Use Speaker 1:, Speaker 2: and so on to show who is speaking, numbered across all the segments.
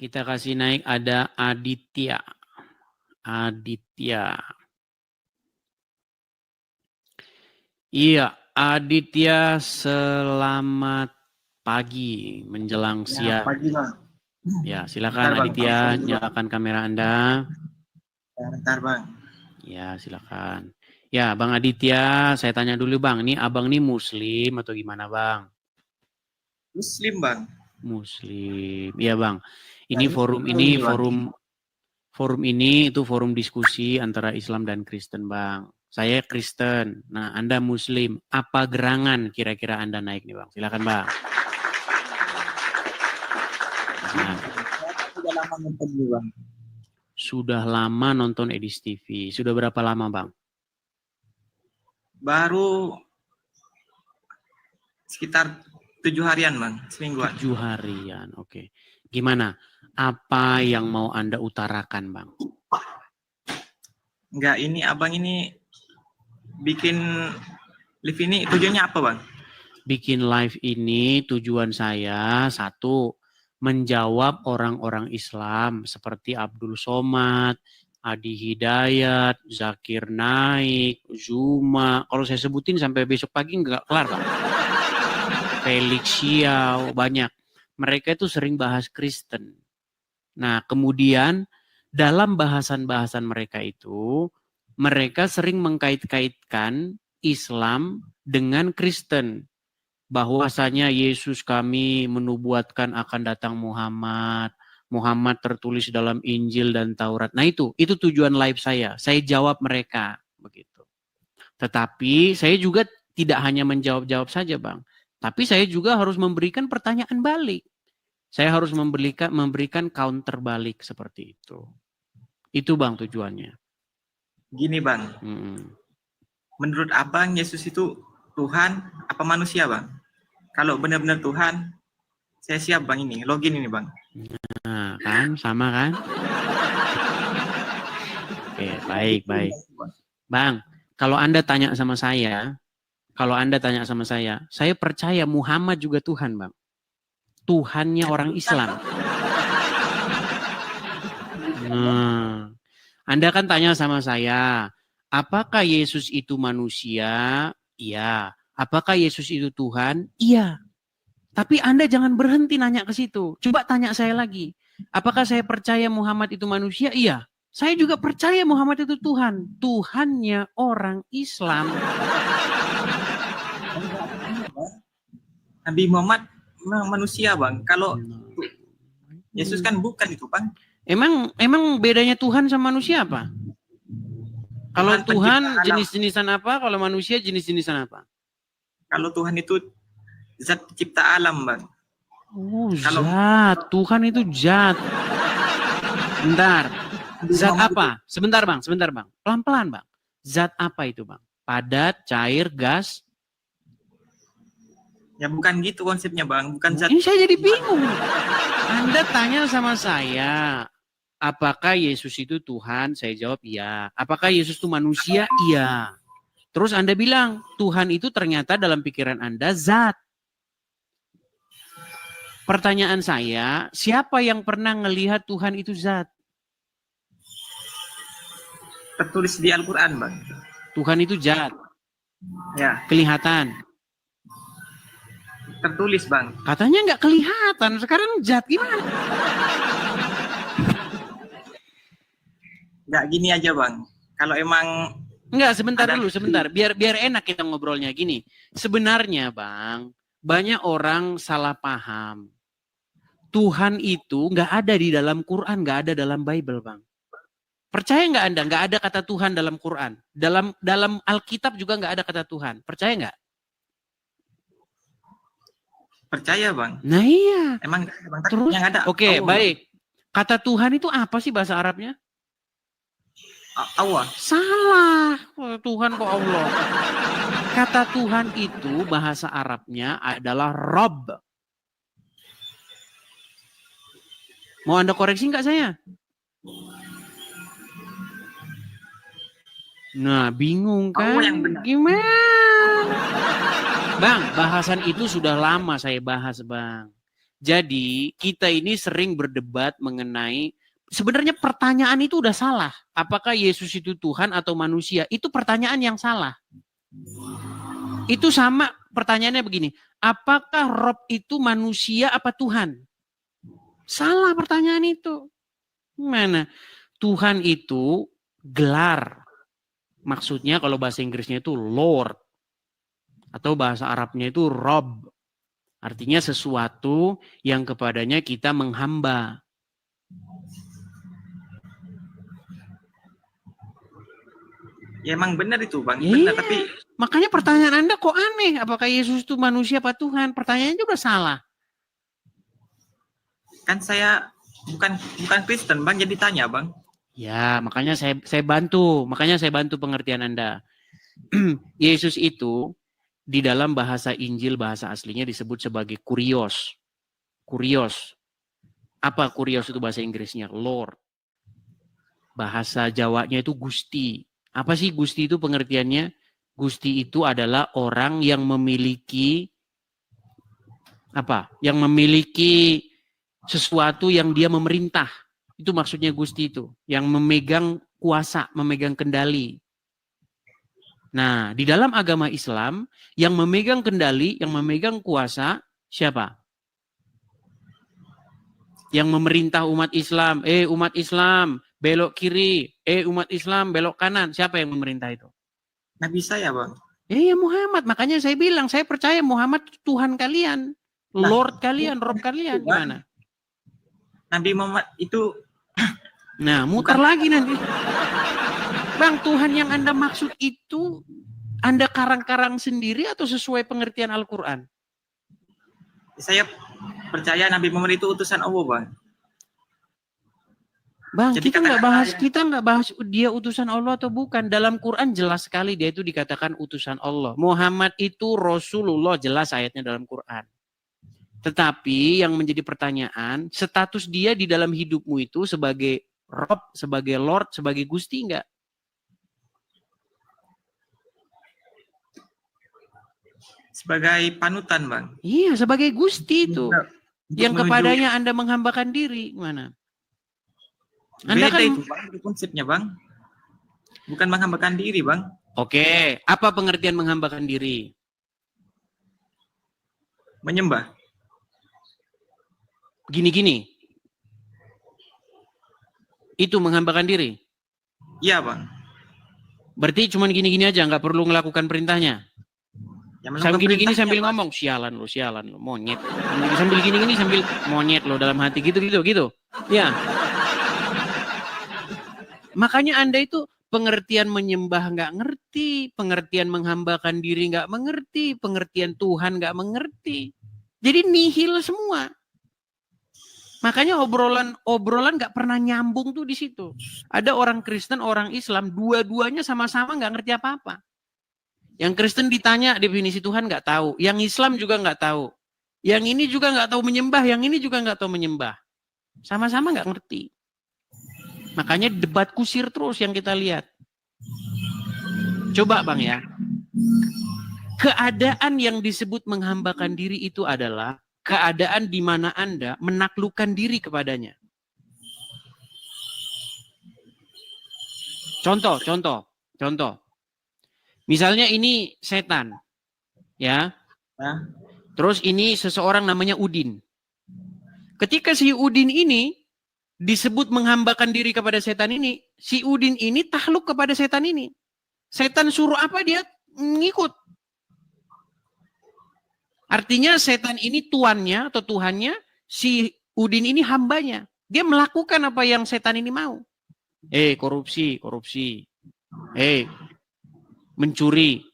Speaker 1: Kita kasih naik ada Aditya. Iya, Aditya, selamat pagi menjelang siang.
Speaker 2: Pagi, Bang.
Speaker 1: Ya, silakan Aditya, nyalakan kamera Anda.
Speaker 2: Bentar, Bang.
Speaker 1: Ya, silakan. Ya, Bang Aditya, saya tanya dulu Bang, ini Abang ini Muslim atau gimana Bang?
Speaker 2: Muslim, Bang.
Speaker 1: Muslim. Iya Bang.
Speaker 2: Nah,
Speaker 1: Forum ini itu forum diskusi antara Islam dan Kristen Bang. Saya Kristen. Nah, Anda Muslim. Apa gerangan kira-kira Anda naik nih Bang? Silakan Bang. Nah.
Speaker 2: Sudah lama nonton nih, Bang.
Speaker 1: Sudah lama nonton Edis TV. Sudah berapa lama Bang?
Speaker 2: Baru sekitar 7 harian, Bang. Semingguan.
Speaker 1: 7 harian, oke. Gimana? Apa yang mau Anda utarakan Bang?
Speaker 2: Enggak, ini Abang ini bikin live ini tujuannya apa, Bang?
Speaker 1: Bikin live ini tujuan saya, satu, menjawab orang-orang Islam seperti Abdul Somad, Adi Hidayat, Zakir Naik, Zuma. Kalau saya sebutin sampai besok pagi nggak kelar Bang. Felix Xiao, banyak. Mereka itu sering bahas Kristen. Nah, kemudian dalam bahasan-bahasan mereka itu, mereka sering mengkait-kaitkan Islam dengan Kristen. Bahwasanya Yesus kami menubuatkan akan datang Muhammad. Muhammad tertulis dalam Injil dan Taurat. Nah itu tujuan live saya. Saya jawab mereka begitu. Tetapi saya juga tidak hanya menjawab-jawab saja Bang. Tapi saya juga harus memberikan pertanyaan balik. Saya harus memberikan counter balik seperti itu. Itu Bang tujuannya.
Speaker 2: Gini Bang. Menurut Abang Yesus itu Tuhan apa manusia Bang? Kalau benar-benar Tuhan, saya siap Bang ini. Login ini Bang.
Speaker 1: Nah kan, sama kan? Oke, baik. Bang, kalau Anda tanya sama saya, saya percaya Muhammad juga Tuhan, Bang. Tuhannya orang Islam. Nah, Anda kan tanya sama saya, apakah Yesus itu manusia? Iya. Apakah Yesus itu Tuhan? Iya. Tapi Anda jangan berhenti nanya ke situ. Coba tanya saya lagi. Apakah saya percaya Muhammad itu manusia? Iya. Saya juga percaya Muhammad itu Tuhan. Tuhannya orang Islam.
Speaker 2: Nabi Muhammad memang manusia Bang. Kalau Yesus kan bukan itu Bang.
Speaker 1: Emang bedanya Tuhan sama manusia apa? Kalau Tuhan jenis-jenisan apa? Kalau manusia jenis-jenisan apa?
Speaker 2: Kalau Tuhan itu zat pencipta alam Bang.
Speaker 1: Oh, zat. Tuhan itu zat. Bentar. Zat apa? Sebentar Bang. Pelan-pelan Bang. Zat apa itu Bang? Padat, cair, gas?
Speaker 2: Ya bukan gitu konsepnya Bang. Bukan zat.
Speaker 1: Ini saya jadi bingung. Anda tanya sama saya, apakah Yesus itu Tuhan? Saya jawab iya. Apakah Yesus itu manusia? Iya. Terus Anda bilang, Tuhan itu ternyata dalam pikiran Anda zat. Pertanyaan saya, siapa yang pernah melihat Tuhan itu zat?
Speaker 2: Tertulis di Al-Quran Bang.
Speaker 1: Tuhan itu zat.
Speaker 2: Ya.
Speaker 1: Kelihatan.
Speaker 2: Tertulis Bang.
Speaker 1: Katanya nggak kelihatan, sekarang zat gimana?
Speaker 2: Nggak gini aja Bang. Kalau emang
Speaker 1: enggak, sebentar. Biar enak kita ngobrolnya gini. Sebenarnya Bang, banyak orang salah paham. Tuhan itu nggak ada di dalam Quran, nggak ada dalam Bible Bang. Percaya nggak Anda? Nggak ada kata Tuhan dalam Quran. Dalam Alkitab juga nggak ada kata Tuhan. Percaya nggak?
Speaker 2: Percaya Bang.
Speaker 1: Nah iya.
Speaker 2: Emang
Speaker 1: terus
Speaker 2: yang ada.
Speaker 1: Oke, baik. Kata Tuhan itu apa sih bahasa Arabnya?
Speaker 2: Allah.
Speaker 1: Salah. Tuhan kok Allah. Kata Tuhan itu bahasa Arabnya adalah Rob. Mau Anda koreksi nggak saya? Nah, bingung kan? Gimana? Bang, bahasan itu sudah lama saya bahas, Bang. Jadi kita ini sering berdebat mengenai, sebenarnya pertanyaan itu udah salah. Apakah Yesus itu Tuhan atau manusia? Itu pertanyaan yang salah. Itu sama pertanyaannya begini, apakah Rob itu manusia apa Tuhan? Salah pertanyaan itu. Gimana? Tuhan itu gelar. Maksudnya kalau bahasa Inggrisnya itu Lord. Atau bahasa Arabnya itu Rob. Artinya sesuatu yang kepadanya kita menghamba.
Speaker 2: Ya emang benar itu Bang.
Speaker 1: Iya.
Speaker 2: Benar, tapi
Speaker 1: makanya pertanyaan Anda kok aneh. Apakah Yesus itu manusia apa Tuhan? Pertanyaannya juga salah.
Speaker 2: kan saya bukan Kristen Bang, jadi tanya Bang.
Speaker 1: Ya, makanya saya bantu. Makanya saya bantu pengertian Anda. Yesus itu di dalam bahasa Injil, bahasa aslinya disebut sebagai kurios. Kurios. Apa kurios itu bahasa Inggrisnya? Lord. Bahasa Jawanya itu Gusti. Apa sih Gusti itu pengertiannya? Gusti itu adalah orang yang memiliki apa? Yang memiliki sesuatu yang dia memerintah. Itu maksudnya Gusti itu. Yang memegang kuasa, memegang kendali. Nah, di dalam agama Islam, yang memegang kendali, yang memegang kuasa, siapa? Yang memerintah umat Islam. Umat Islam, belok kiri. Umat Islam, belok kanan. Siapa yang memerintah itu?
Speaker 2: Nabi saya Bang.
Speaker 1: Ya Muhammad. Makanya saya bilang, saya percaya Muhammad Tuhan kalian. Lord kalian, Rob kalian. Gimana?
Speaker 2: Nabi Muhammad itu...
Speaker 1: Nah, muter lagi nanti. Bang, Tuhan yang Anda maksud itu Anda karang-karang sendiri atau sesuai pengertian Al-Quran?
Speaker 2: Saya percaya Nabi Muhammad itu utusan Allah Bang.
Speaker 1: Bang, jadi kita nggak bahas dia utusan Allah atau bukan. Dalam Quran jelas sekali dia itu dikatakan utusan Allah. Muhammad itu Rasulullah, jelas ayatnya dalam Quran. Tetapi yang menjadi pertanyaan, status dia di dalam hidupmu itu sebagai Rob, sebagai Lord, sebagai Gusti enggak?
Speaker 2: Sebagai panutan Bang.
Speaker 1: Iya, sebagai Gusti itu. Yang kepadanya Anda menghambakan diri. Mana?
Speaker 2: Anda beda kan itu Bang, konsepnya Bang. Bukan menghambakan diri Bang.
Speaker 1: Oke, apa pengertian menghambakan diri?
Speaker 2: Menyembah.
Speaker 1: Gini-gini. Itu menghambakan diri?
Speaker 2: Iya Bang.
Speaker 1: Berarti cuma gini-gini aja, nggak perlu melakukan perintahnya? Sambil gini-gini sambil ngomong, sialan lo, monyet. Sambil gini-gini sambil monyet lo dalam hati, gitu. Ya. Makanya Anda itu pengertian menyembah nggak ngerti, pengertian menghambakan diri nggak mengerti, pengertian Tuhan nggak mengerti. Jadi nihil semua. Makanya obrolan nggak pernah nyambung tuh di situ. Ada orang Kristen, orang Islam, dua-duanya sama-sama nggak ngerti apa-apa. Yang Kristen ditanya definisi Tuhan nggak tahu, yang Islam juga nggak tahu, yang ini juga nggak tahu menyembah, yang ini juga nggak tahu menyembah, sama-sama nggak ngerti. Makanya debat kusir terus yang kita lihat. Coba Bang ya, keadaan yang disebut menghambakan diri itu adalah keadaan di mana Anda menaklukkan diri kepadanya. Contoh. Misalnya ini setan, ya. Terus ini seseorang namanya Udin. Ketika si Udin ini disebut menghambakan diri kepada setan ini, si Udin ini takluk kepada setan ini. Setan suruh apa dia ngikut. Artinya setan ini tuannya atau Tuhannya, si Udin ini hambanya. Dia melakukan apa yang setan ini mau. Korupsi. Mencuri,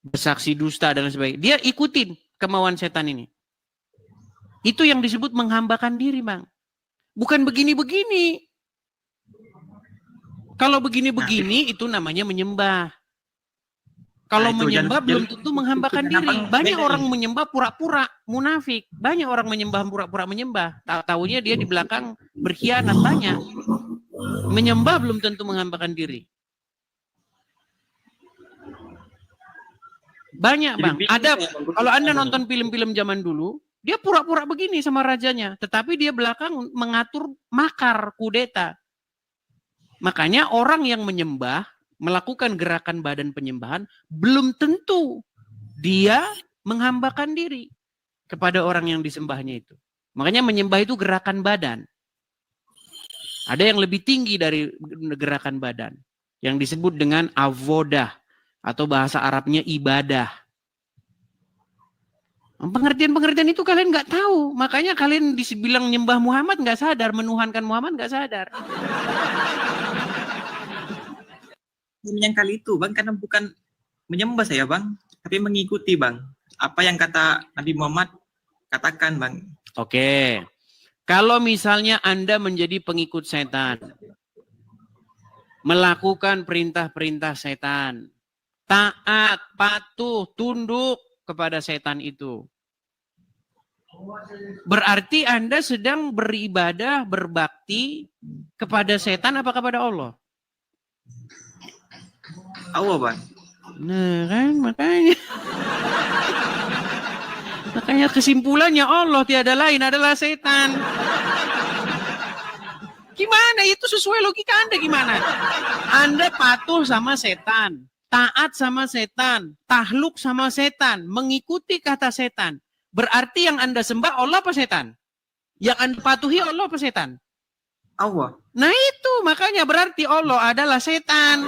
Speaker 1: bersaksi dusta dan sebagainya. Dia ikutin kemauan setan ini. Itu yang disebut menghambakan diri, Bang. Bukan begini-begini. Kalau begini-begini itu namanya menyembah. Kalau menyembah belum tentu menghambakan diri. Banyak orang menyembah pura-pura munafik. Banyak orang menyembah pura-pura menyembah. Tahu-taunya dia di belakang berkhianat, banyak. Menyembah belum tentu menghambakan diri. Banyak Bang. Ada, kalau Anda nonton film-film zaman dulu, Dia pura-pura begini sama rajanya, tetapi dia belakang mengatur makar kudeta. Makanya orang yang menyembah, melakukan gerakan badan penyembahan, belum tentu dia menghambakan diri kepada orang yang disembahnya itu. Makanya menyembah itu gerakan badan. Ada yang lebih tinggi dari gerakan badan, yang disebut dengan avodah, atau bahasa Arabnya ibadah. Pengertian-pengertian itu kalian nggak tahu. Makanya kalian dibilang nyembah Muhammad nggak sadar, menuhankan Muhammad nggak sadar.
Speaker 2: Menyangkal itu, Bang, karena bukan menyembah saya, Bang, tapi mengikuti, Bang. Apa yang kata Nabi Muhammad katakan, Bang.
Speaker 1: Oke. Kalau misalnya Anda menjadi pengikut setan, melakukan perintah-perintah setan, taat, patuh, tunduk kepada setan itu, berarti Anda sedang beribadah, berbakti kepada setan apa kepada Allah?
Speaker 2: Allah, Bang.
Speaker 1: Nah kan, makanya kesimpulannya Allah tiada lain adalah setan. Gimana itu sesuai logika Anda gimana? Anda patuh sama setan, taat sama setan, tahluk sama setan, mengikuti kata setan. Berarti yang Anda sembah Allah apa setan? Yang Anda patuhi Allah apa setan?
Speaker 2: Allah.
Speaker 1: Nah itu makanya berarti Allah adalah setan.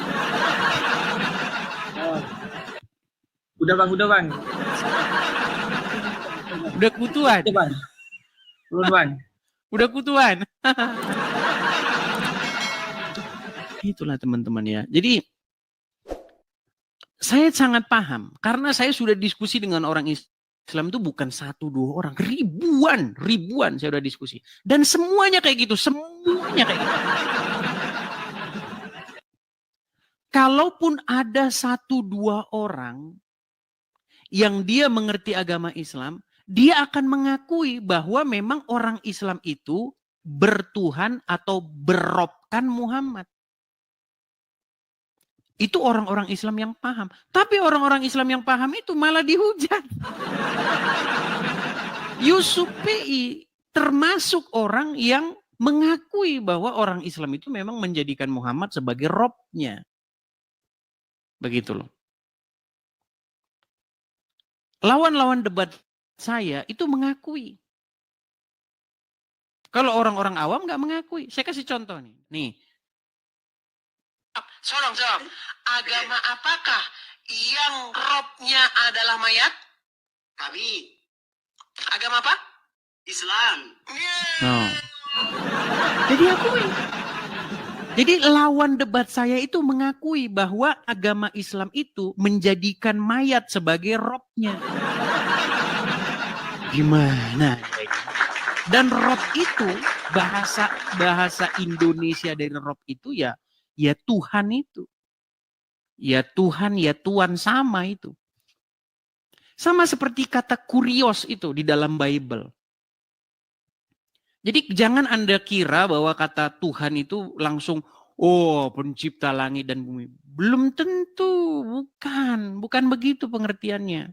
Speaker 2: Udah, Bang, udah, Bang.
Speaker 1: Udah kutuan.
Speaker 2: Udah, Bang. Udah, Bang.
Speaker 1: Udah kutuan. Itulah teman-teman ya. Jadi saya sangat paham karena saya sudah diskusi dengan orang Islam itu bukan 1-2 orang, ribuan saya udah diskusi. Dan semuanya kayak gitu, semuanya kayak gitu. Kalaupun ada 1-2 orang yang dia mengerti agama Islam, dia akan mengakui bahwa memang orang Islam itu bertuhan atau berrobkan Muhammad. Itu orang-orang Islam yang paham. Tapi orang-orang Islam yang paham itu malah dihujat. Yusuf P.I. termasuk orang yang mengakui bahwa orang Islam itu memang menjadikan Muhammad sebagai robnya. Begitu loh. Lawan-lawan debat saya itu mengakui. Kalau orang-orang awam nggak mengakui. Saya kasih contoh nih. Nih. Sorong. Agama apakah yang robnya adalah mayat?
Speaker 3: Kami
Speaker 1: Agama apa?
Speaker 3: Islam.
Speaker 1: No. Jadi akui. Jadi lawan debat saya itu mengakui bahwa agama Islam itu menjadikan mayat sebagai robnya. Gimana? Dan rob itu bahasa Indonesia dari rob itu ya Tuhan itu. Ya Tuhan, ya Tuhan sama itu. Sama seperti kata kurios itu di dalam Bible. Jadi jangan Anda kira bahwa kata Tuhan itu langsung, oh pencipta langit dan bumi. Belum tentu, bukan begitu pengertiannya.